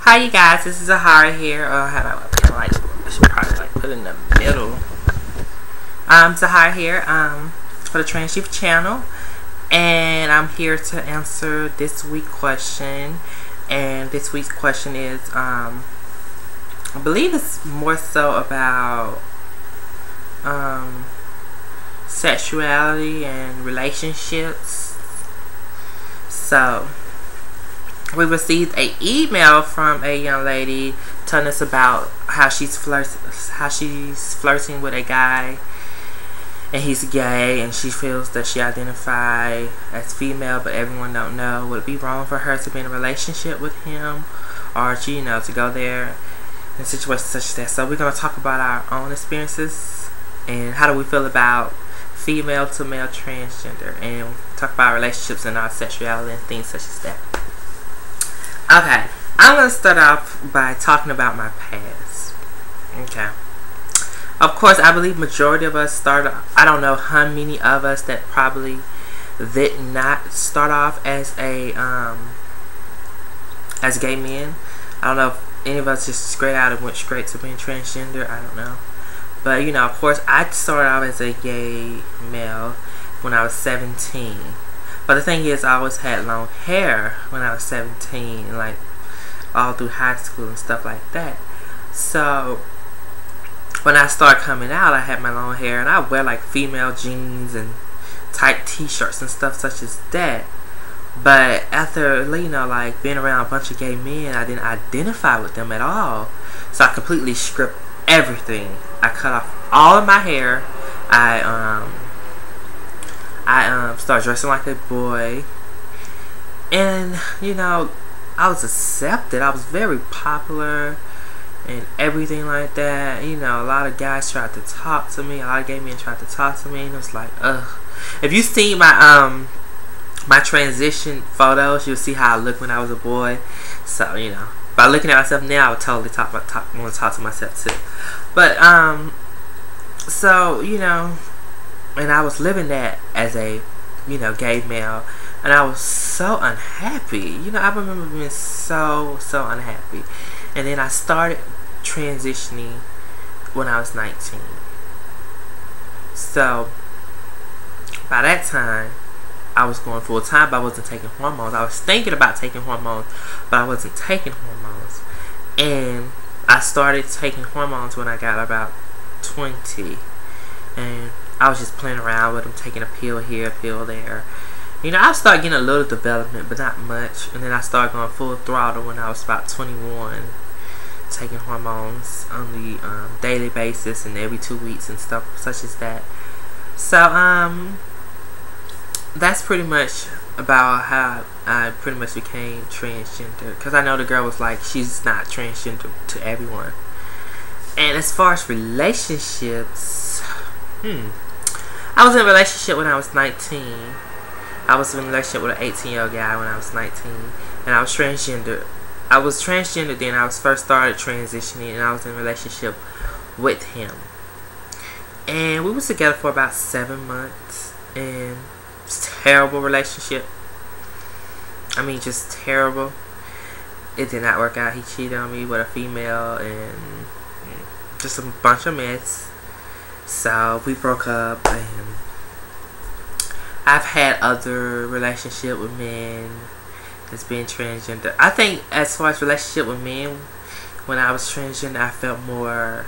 Hi you guys, this is Zahara here. How do I put the light? I should probably put it in the middle. Zahara here for the Transshift channel, and I'm here to answer this week's question. And this week's question is I believe it's more so about sexuality and relationships. So we received an email from a young lady telling us about how she's flirting with a guy, and he's gay, and she feels that she identifies as female, but everyone don't know. Would it be wrong for her to be in a relationship with him, or to go there in situations such as that? So we're gonna talk about our own experiences and how do we feel about female to male transgender, and talk about relationships and our sexuality and things such as that. Okay, I'm going to start off by talking about my past. Okay. Of course, I believe majority of us started, I don't know how many of us that probably did not start off as a, as gay men. I don't know if any of us just straight out and went straight to being transgender. I don't know. But, of course, I started off as a gay male when I was 17. But the thing is, I always had long hair when I was 17, like all through high school and stuff like that. So when I started coming out, I had my long hair, and I wear like female jeans and tight t-shirts and stuff such as that. But after, like being around a bunch of gay men, I didn't identify with them at all. So I completely stripped everything. I cut off all of my hair. I started dressing like a boy, and I was accepted. I was very popular and everything like that. A lot of guys tried to talk to me. A lot of gay men tried to talk to me, and it was like, ugh. If you see my my transition photos, you'll see how I looked when I was a boy. So by looking at myself now, I would totally want to talk to myself too. But so and I was living that as a, gay male, and I was so unhappy. I remember being so unhappy. And then I started transitioning when I was 19. So by that time, I was going full time, but I wasn't taking hormones. I was thinking about taking hormones, but I wasn't taking hormones. And I started taking hormones when I got about 20. And I was just playing around with them, taking a pill here, a pill there. I started getting a little development, but not much. And then I started going full throttle when I was about 21, taking hormones on the daily basis and every 2 weeks and stuff such as that. So that's pretty much about how I pretty much became transgender. Because I know the girl was like, she's not transgender to everyone. And as far as relationships, I was in a relationship when I was 19. I was in a relationship with an 18-year-old guy when I was 19. And I was transgender. I was transgender then. I was first started transitioning, and I was in a relationship with him. And we was together for about 7 months. And it's a terrible relationship. I mean, just terrible. It did not work out. He cheated on me with a female, and just a bunch of mess. So we broke up, and I've had other relationship with men that's been transgender. I think as far as relationship with men, when I was transgender, I felt more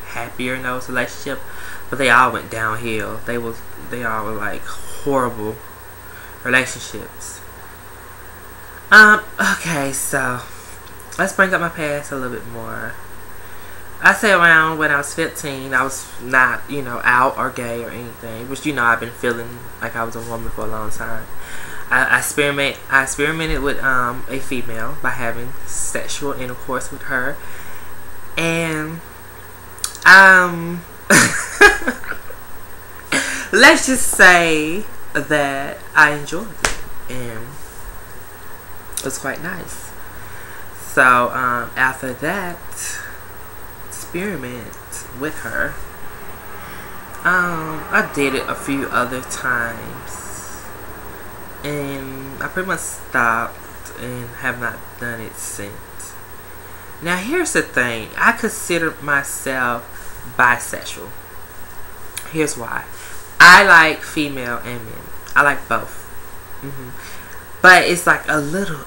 happier in those relationships, but they all went downhill. They all were like horrible relationships. Okay, so let's bring up my past a little bit more. I say around when I was 15, I was not, out or gay or anything. But, I've been feeling like I was a woman for a long time. I experimented with a female by having sexual intercourse with her. And, let's just say that I enjoyed it. And it was quite nice. So, after that experiment with her, I did it a few other times, and I pretty much stopped and have not done it since. Now here's the thing. I consider myself bisexual. Here's why. I like female and men. I like both. But it's like a little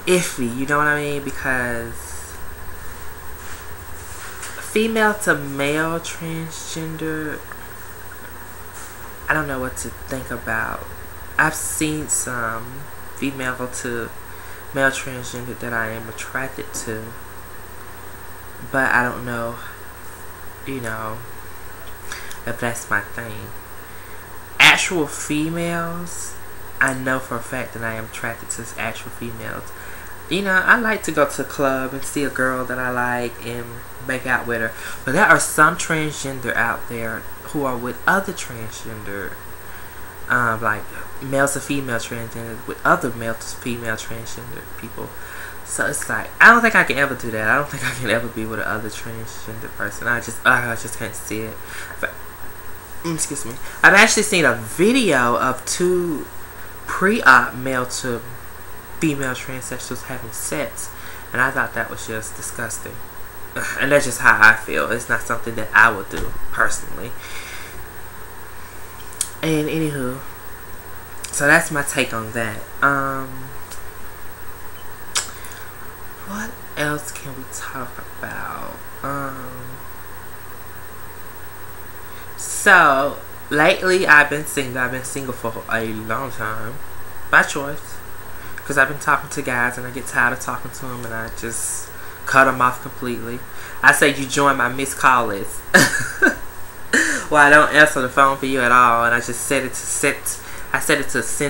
iffy, you know what I mean? Because female to male transgender, I don't know what to think about. I've seen some female to male transgender that I am attracted to, but I don't know, you know, if that's my thing. Actual females, I know for a fact that I am attracted to actual females. You know, I like to go to a club and see a girl that I like and make out with her. But there are some transgender out there who are with other transgender, like male to female transgender with other male to female transgender people. So it's like, I don't think I can ever do that. I don't think I can ever be with another transgender person. I just can't see it. But, excuse me. I've actually seen a video of two pre-op male to female transsexuals having sex, and I thought that was just disgusting. And that's just how I feel. It's not something that I would do personally. And anywho, so that's my take on that. What else can we talk about? So lately I've been single. I've been single for a long time by choice, because I've been talking to guys and I get tired of talking to them and I just cut them off completely. I say you join my missed call list. Well, I don't answer the phone for you at all, and I just set it to send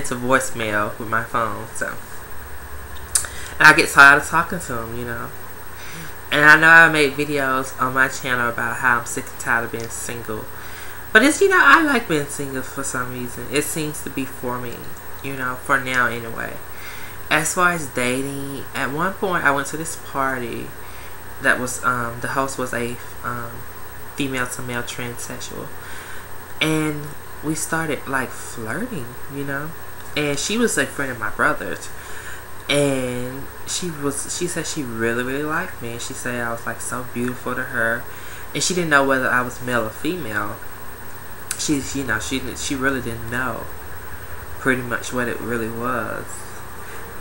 to voicemail with my phone. So, and I get tired of talking to them, you know. And I know I made videos on my channel about how I'm sick and tired of being single, but it's, you know, I like being single for some reason. It seems to be for me, you know, for now anyway. As far as dating, at one point I went to this party that was the host was a female to male transsexual, and we started like flirting, you know. And she was a friend of my brother's, and she said she really liked me, and she said I was like so beautiful to her, and she didn't know whether I was male or female. She really didn't know pretty much what it really was.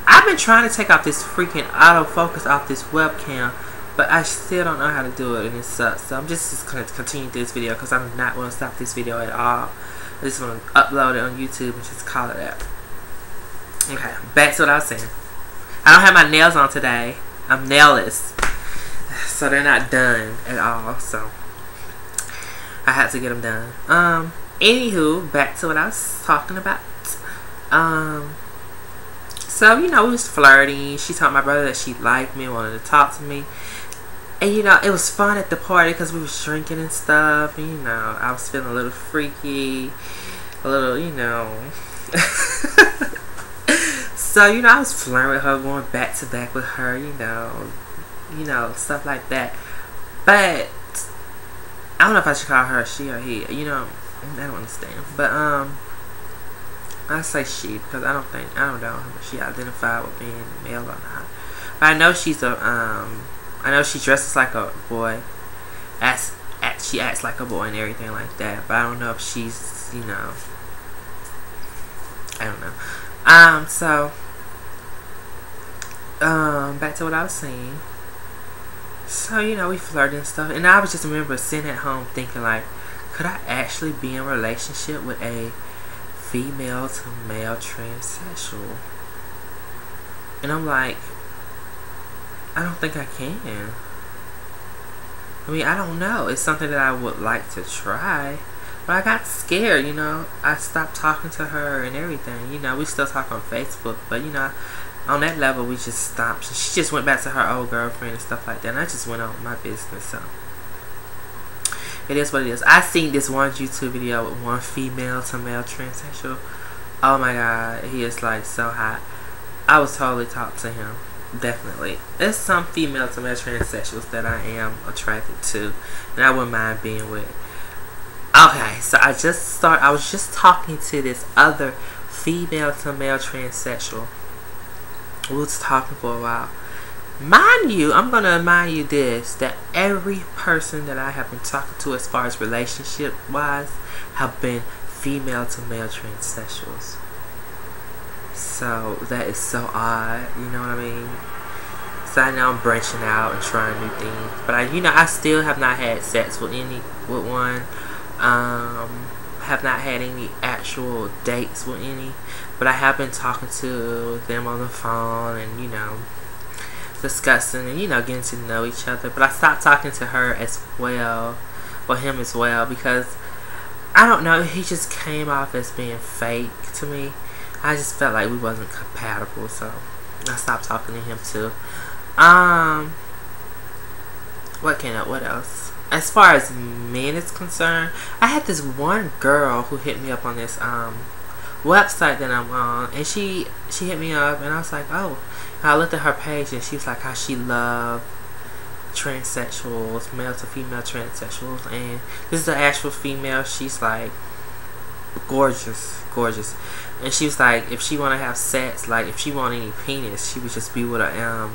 I've been trying to take off this freaking autofocus off this webcam, but I still don't know how to do it, and it sucks. So I'm just going to continue this video because I'm not going to stop this video at all. I just want to upload it on YouTube and just call it that. Okay, back to what I was saying. I don't have my nails on today. I'm nailless, so they're not done at all. So I had to get them done. Anywho, back to what I was talking about. So, you know, we was flirting. She told my brother that she liked me, wanted to talk to me. And, you know, it was fun at the party because we was drinking and stuff. And, you know, I was feeling a little freaky. A little, you know. So, you know, I was flirting with her, going back to back with her, you know, stuff like that. But I don't know if I should call her she or he. You know, I don't understand. But, I say she because I don't know if she identified with being male or not. But I know she's I know she dresses like a boy. She acts like a boy and everything like that. But I don't know if she's, you know, I don't know. So, back to what I was saying. So, you know, we flirted and stuff, and I was just remember sitting at home thinking like, could I actually be in a relationship with a female to male transsexual? And I'm like, I don't think I can. I mean, I don't know. It's something that I would like to try, but I got scared, you know. I stopped talking to her and everything. You know, we still talk on Facebook, but you know, on that level we just stopped. She just went back to her old girlfriend and stuff like that, and I just went on with my business. So it is what it is. I seen this one YouTube video with one female to male transsexual. Oh my god, he is like so hot. I was totally talking to him. Definitely. There's some female to male transsexuals that I am attracted to, and I wouldn't mind being with. Okay, so I was just talking to this other female to male transsexual. We was talking for a while. Mind you, I'm going to remind you this, that every person that I have been talking to as far as relationship wise have been female to male transsexuals. So that is so odd, you know what I mean? So I know I'm branching out and trying new things, but I still have not had sex with one. Have not had any actual dates with any, but I have been talking to them on the phone and discussing and getting to know each other. But I stopped talking to her as well, or him as well, because I don't know, he just came off as being fake to me. I just felt like we wasn't compatible, so I stopped talking to him too. What else? As far as men is concerned, I had this one girl who hit me up on this website that I'm on, and she hit me up, and I was like, oh. I looked at her page, and she was like how she loved transsexuals, male to female transsexuals, and this is the actual female. She's like gorgeous, and she was like, if she want to have sex, like if she want any penis, she would just be with a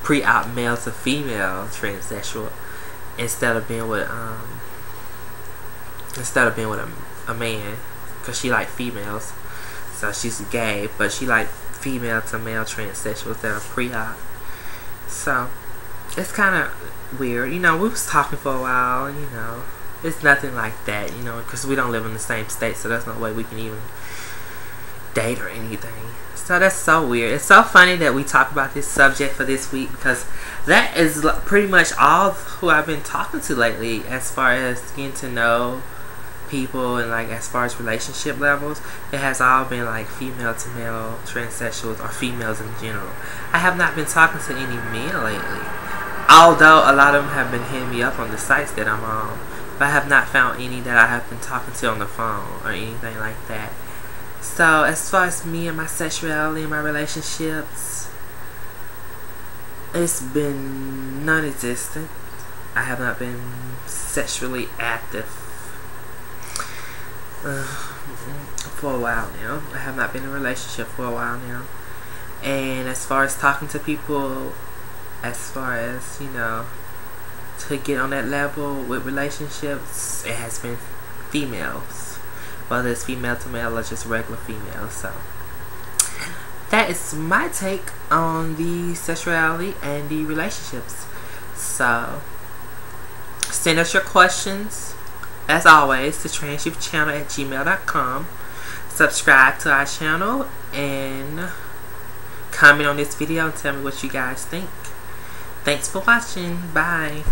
pre-op male to female transsexual instead of being with a man, because she like females. So she's gay, but she like female to male transsexuals that are pre-op. So it's kind of weird. We was talking for a while. It's nothing like that. Because we don't live in the same state, so there's no way we can even date or anything. So that's so weird. It's so funny that we talk about this subject for this week, because that is pretty much all who I've been talking to lately as far as getting to know people, and like as far as relationship levels, it has all been like female to male transsexuals or females in general. I have not been talking to any men lately, although a lot of them have been hitting me up on the sites that I'm on, but I have not found any that I have been talking to on the phone or anything like that. So as far as me and my sexuality and my relationships, it's been non-existent. I have not been sexually active for a while now. I have not been in a relationship for a while now. And as far as talking to people, as far as to get on that level with relationships, it has been females, whether it's female to male or just regular females. So that is my take on the sexuality and the relationships. So send us your questions as always to transshiftchannel@gmail.com. Subscribe to our channel and comment on this video and tell me what you guys think. Thanks for watching. Bye.